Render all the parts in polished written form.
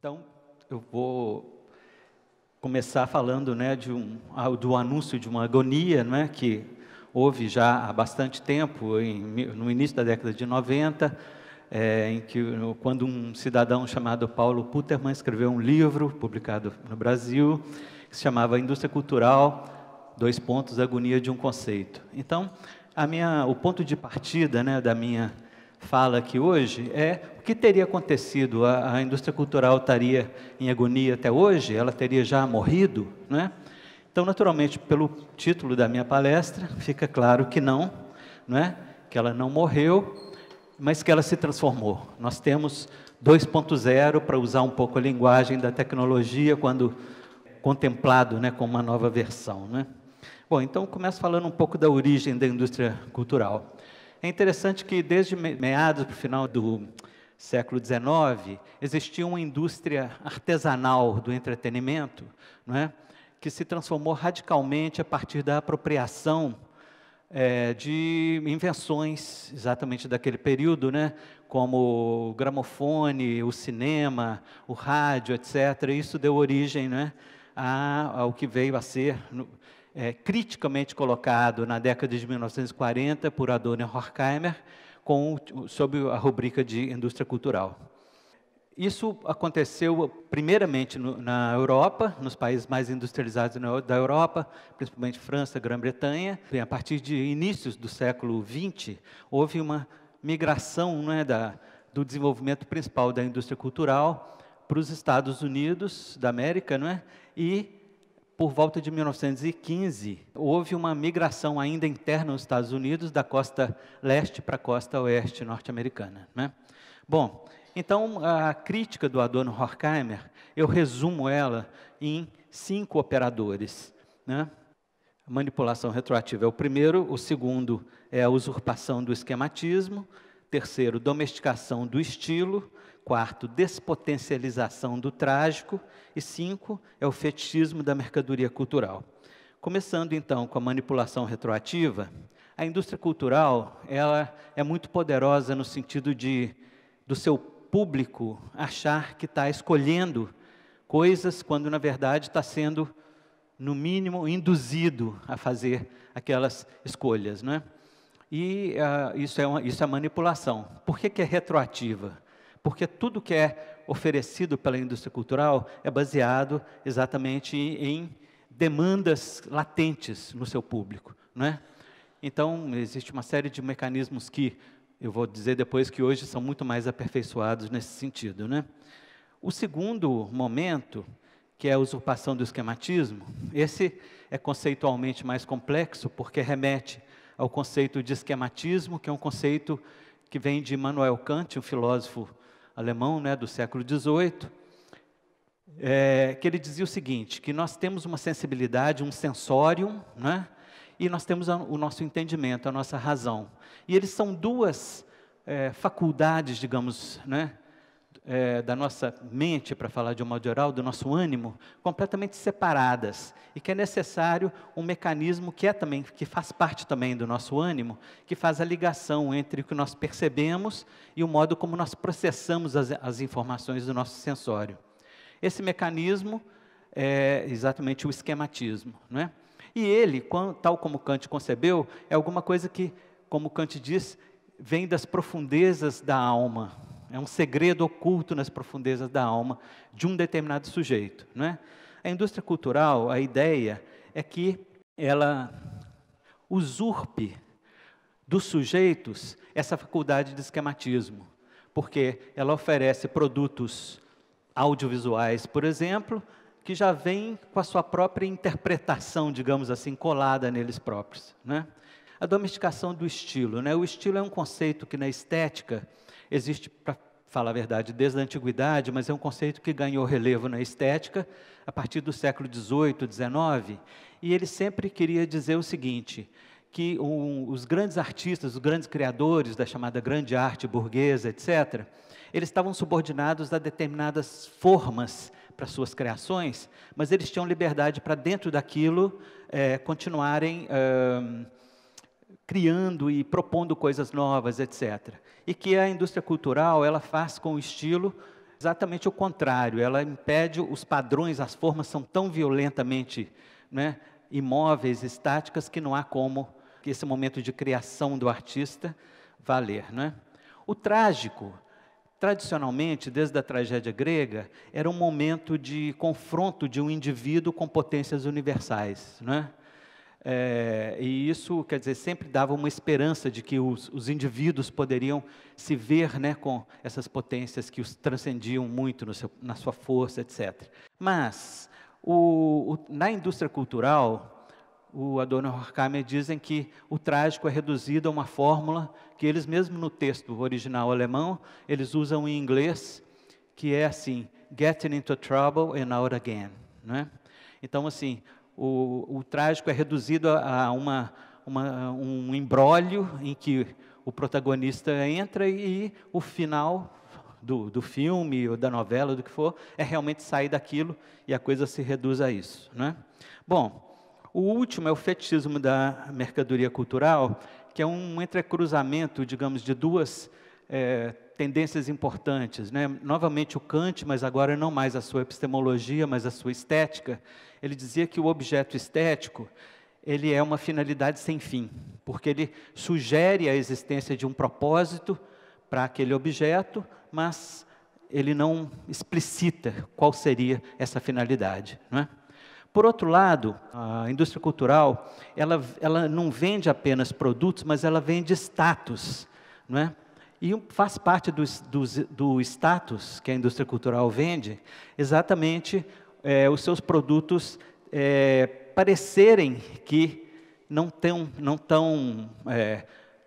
Então, eu vou começar falando, né, do anúncio de uma agonia, né, que houve já há bastante tempo, no início da década de 90, quando um cidadão chamado Paulo Puterman escreveu um livro, publicado no Brasil, que se chamava Indústria Cultural, Agonia de um Conceito. Então, o ponto de partida, né, da minha fala aqui hoje é o que teria acontecido. A indústria cultural estaria em agonia até hoje? Ela teria já morrido, né? Então, naturalmente, pelo título da minha palestra, fica claro que não, né? Que ela não morreu, mas que ela se transformou. Nós temos 2.0, para usar um pouco a linguagem da tecnologia, quando contemplado, né, com uma nova versão, né? Bom, então começo falando um pouco da origem da indústria cultural. É interessante que desde meados para o final do século XIX, existia uma indústria artesanal do entretenimento, não é? Que se transformou radicalmente a partir da apropriação de invenções exatamente daquele período, né? Como o gramofone, o cinema, o rádio, etc. Isso deu origem, né, ao que veio a ser criticamente colocado na década de 1940 por Adorno e Horkheimer, sob a rubrica de indústria cultural. Isso aconteceu primeiramente na Europa, nos países mais industrializados da Europa, principalmente França, Grã-Bretanha. A partir de inícios do século XX, houve uma migração, né, do desenvolvimento principal da indústria cultural para os Estados Unidos da América, né, e por volta de 1915, houve uma migração ainda interna nos Estados Unidos, da costa leste para a costa oeste norte-americana, né? Bom, então, a crítica do Adorno Horkheimer, eu resumo ela em 5 operadores, né? A manipulação retroativa é o primeiro, o segundo é a usurpação do esquematismo, terceiro, domesticação do estilo, quarto, despotencialização do trágico, e 5 é o fetichismo da mercadoria cultural. Começando então com a manipulação retroativa, a indústria cultural ela é muito poderosa no sentido do seu público achar que está escolhendo coisas quando na verdade está sendo, no mínimo, induzido a fazer aquelas escolhas, né? E isso é manipulação. Por que é retroativa? Porque tudo que é oferecido pela indústria cultural é baseado exatamente em demandas latentes no seu público, né? Então, existe uma série de mecanismos que eu vou dizer depois que hoje são muito mais aperfeiçoados nesse sentido, né? O segundo momento, que é a usurpação do esquematismo, esse é conceitualmente mais complexo, porque remete ao conceito de esquematismo, que é um conceito que vem de Immanuel Kant, um filósofo alemão, né, do século XVIII, que ele dizia o seguinte, que nós temos uma sensibilidade, um sensorium, né, e nós temos o nosso entendimento, a nossa razão. E eles são duas faculdades, digamos, né, da nossa mente, para falar de um modo geral, do nosso ânimo, completamente separadas, e que é necessário um mecanismo que faz parte também do nosso ânimo, que faz a ligação entre o que nós percebemos e o modo como nós processamos as informações do nosso sensório. Esse mecanismo é exatamente o esquematismo, não é? E ele, tal como Kant concebeu, é alguma coisa que, como Kant diz, vem das profundezas da alma. É um segredo oculto nas profundezas da alma de um determinado sujeito, não é? A indústria cultural, a ideia é que ela usurpe dos sujeitos essa faculdade de esquematismo, porque ela oferece produtos audiovisuais, por exemplo, que já vêm com a sua própria interpretação, digamos assim, colada neles próprios, né? A domesticação do estilo, né? O estilo é um conceito que na estética existe, para falar a verdade, desde a antiguidade, mas é um conceito que ganhou relevo na estética a partir do século XVIII, XIX, e ele sempre queria dizer o seguinte, que os grandes artistas, os grandes criadores da chamada grande arte burguesa, etc., eles estavam subordinados a determinadas formas para suas criações, mas eles tinham liberdade para, dentro daquilo, continuarem criando e propondo coisas novas, etc. E que a indústria cultural, ela faz com o estilo exatamente o contrário, ela impede os padrões, as formas são tão violentamente, né, imóveis, estáticas, que não há como que esse momento de criação do artista valer, né? O trágico, tradicionalmente, desde a tragédia grega, era um momento de confronto de um indivíduo com potências universais, né? E isso, quer dizer, sempre dava uma esperança de que os indivíduos poderiam se ver, né, com essas potências que os transcendiam muito na sua força, etc. Mas, na indústria cultural, o Adorno e Horkheimer dizem que o trágico é reduzido a uma fórmula que eles mesmo no texto original alemão, eles usam em inglês, que é assim, getting into trouble and out again, né? Então, assim, o trágico é reduzido a um imbróglio em que o protagonista entra e o final do filme, ou da novela, do que for, é realmente sair daquilo e a coisa se reduz a isso, né? Bom, o último é o fetichismo da mercadoria cultural, que é um entrecruzamento, digamos, de duas tendências importantes, né? Novamente o Kant, mas agora não mais a sua epistemologia, mas a sua estética. Ele dizia que o objeto estético, ele é uma finalidade sem fim, porque ele sugere a existência de um propósito para aquele objeto, mas ele não explicita qual seria essa finalidade, não é? Por outro lado, a indústria cultural, ela não vende apenas produtos, mas ela vende status, não é? E faz parte do status que a indústria cultural vende, exatamente os seus produtos parecerem que não estão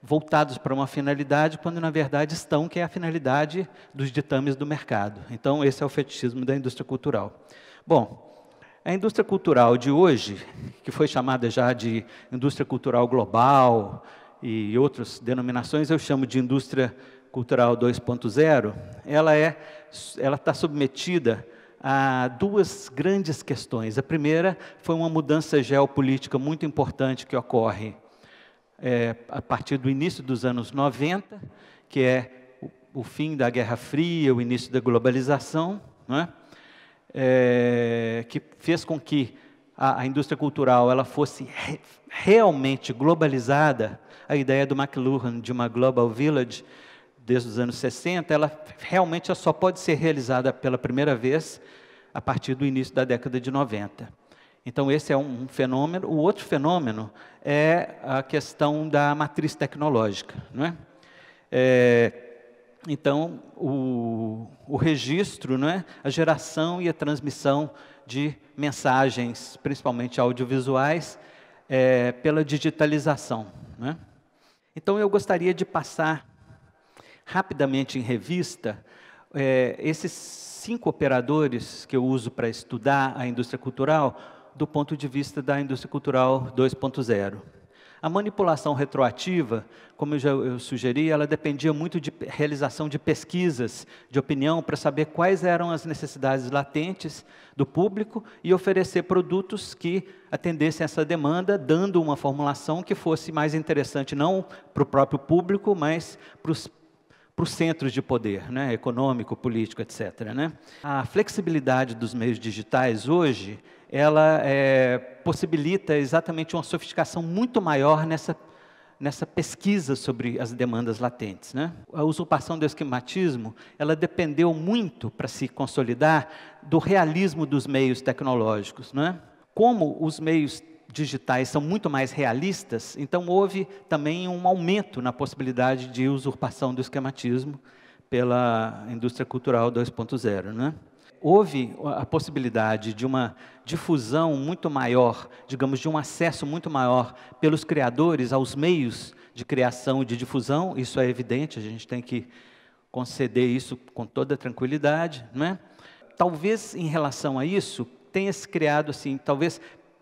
voltados para uma finalidade, quando na verdade estão, que é a finalidade dos ditames do mercado. Então, esse é o fetichismo da indústria cultural. Bom, a indústria cultural de hoje, que foi chamada já de indústria cultural global e outras denominações, eu chamo de indústria cultural 2.0, ela está submetida a duas grandes questões. A primeira foi uma mudança geopolítica muito importante que ocorre a partir do início dos anos 90, que é o fim da Guerra Fria, o início da globalização, não é? Que fez com que a indústria cultural ela fosse realmente globalizada. A ideia do McLuhan de uma Global Village, desde os anos 60, ela realmente só pode ser realizada pela primeira vez a partir do início da década de 90. Então, esse é um fenômeno. O outro fenômeno é a questão da matriz tecnológica, não é? Então, o registro, não é? A geração e a transmissão de mensagens, principalmente audiovisuais, pela digitalização, não é? Então, eu gostaria de passar rapidamente em revista esses 5 operadores que eu uso para estudar a indústria cultural do ponto de vista da indústria cultural 2.0. A manipulação retroativa, como eu sugeri, ela dependia muito de realização de pesquisas de opinião para saber quais eram as necessidades latentes do público e oferecer produtos que atendessem essa demanda, dando uma formulação que fosse mais interessante não para o próprio público, mas para os centros de poder, né, econômico, político, etc., né? A flexibilidade dos meios digitais hoje, ela possibilita exatamente uma sofisticação muito maior nessa pesquisa sobre as demandas latentes, né? A usurpação do esquematismo, ela dependeu muito, para se consolidar, do realismo dos meios tecnológicos, né? Como os meios digitais são muito mais realistas, então houve também um aumento na possibilidade de usurpação do esquematismo pela indústria cultural 2.0, né? Houve a possibilidade de uma difusão muito maior, digamos, de um acesso muito maior pelos criadores aos meios de criação e de difusão, isso é evidente, a gente tem que conceder isso com toda tranquilidade, não é? Talvez em relação a isso, tenha se criado, assim, talvez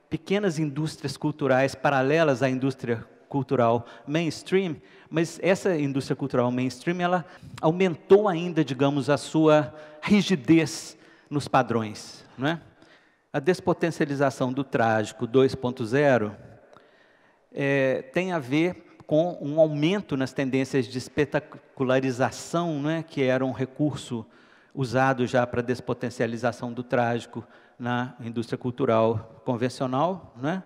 pequenas indústrias culturais paralelas à indústria cultural mainstream, mas essa indústria cultural mainstream, ela aumentou ainda, digamos, a sua rigidez nos padrões, não é? A despotencialização do trágico 2.0 tem a ver com um aumento nas tendências de espetacularização, né, que era um recurso usado já para despotencialização do trágico na indústria cultural convencional, né?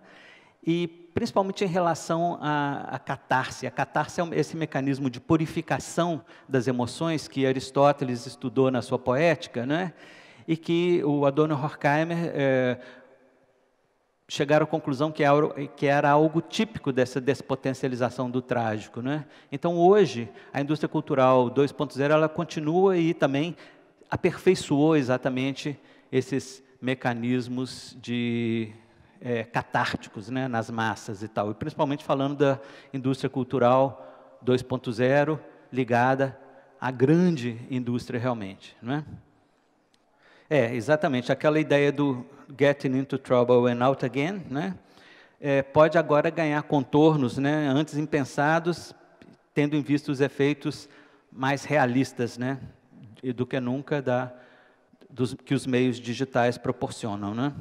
E principalmente em relação à catarse. A catarse é esse mecanismo de purificação das emoções que Aristóteles estudou na sua poética, né? E que o Adorno e Horkheimer chegaram à conclusão que era algo típico dessa despotencialização do trágico, né? Então, hoje, a indústria cultural 2.0, ela continua e também aperfeiçoou exatamente esses mecanismos catárticos, né, nas massas e tal, e principalmente falando da indústria cultural 2.0, ligada à grande indústria realmente, né? Exatamente, aquela ideia do getting into trouble and out again, né? Pode agora ganhar contornos, né, antes impensados, tendo em vista os efeitos mais realistas, né, do que nunca que os meios digitais proporcionam, né?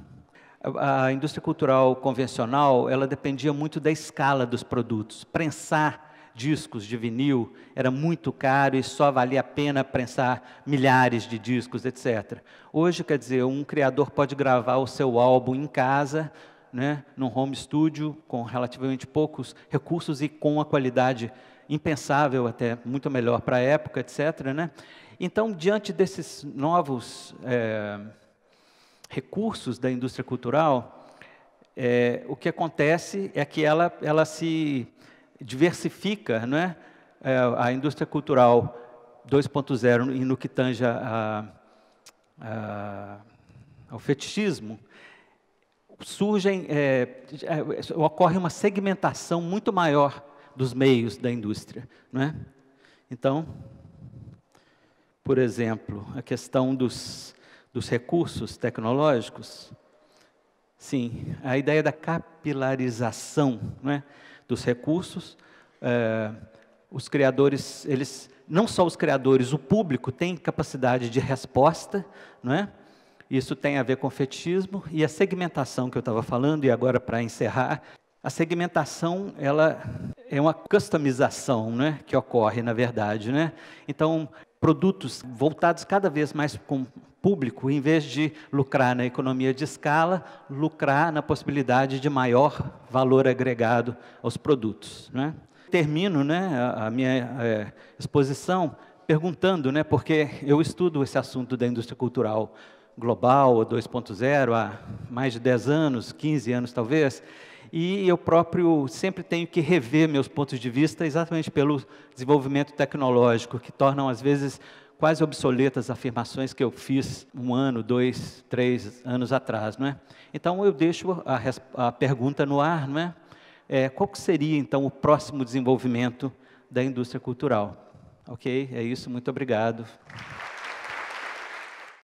A indústria cultural convencional, ela dependia muito da escala dos produtos. Prensar discos de vinil era muito caro e só valia a pena prensar milhares de discos, etc. Hoje, quer dizer, um criador pode gravar o seu álbum em casa, né, num home studio, com relativamente poucos recursos e com uma qualidade impensável, até muito melhor para a época, etc., né? Então, diante desses novos recursos da indústria cultural, o que acontece é que ela se diversifica, não é? A indústria cultural 2.0, e no que tange ao fetichismo, ocorre uma segmentação muito maior dos meios da indústria, não é? Então, por exemplo, a questão dos recursos tecnológicos, sim, a ideia da capilarização, né, dos recursos, os criadores, não só os criadores, o público tem capacidade de resposta, não é? Isso tem a ver com o fetichismo e a segmentação que eu estava falando, e agora para encerrar, a segmentação, ela é uma customização, né, que ocorre, na verdade, né? Então, produtos voltados cada vez mais com público, em vez de lucrar na economia de escala, lucrar na possibilidade de maior valor agregado aos produtos, né? Termino, né, a minha exposição perguntando, né, porque eu estudo esse assunto da indústria cultural global, 2.0, há mais de 10 anos, 15 anos talvez, e eu próprio sempre tenho que rever meus pontos de vista exatamente pelo desenvolvimento tecnológico, que tornam, às vezes, quase obsoletas afirmações que eu fiz 1 ano, 2, 3 anos atrás, não é? Então, eu deixo a pergunta no ar, não é? Qual que seria, então, o próximo desenvolvimento da indústria cultural? Ok? É isso, muito obrigado.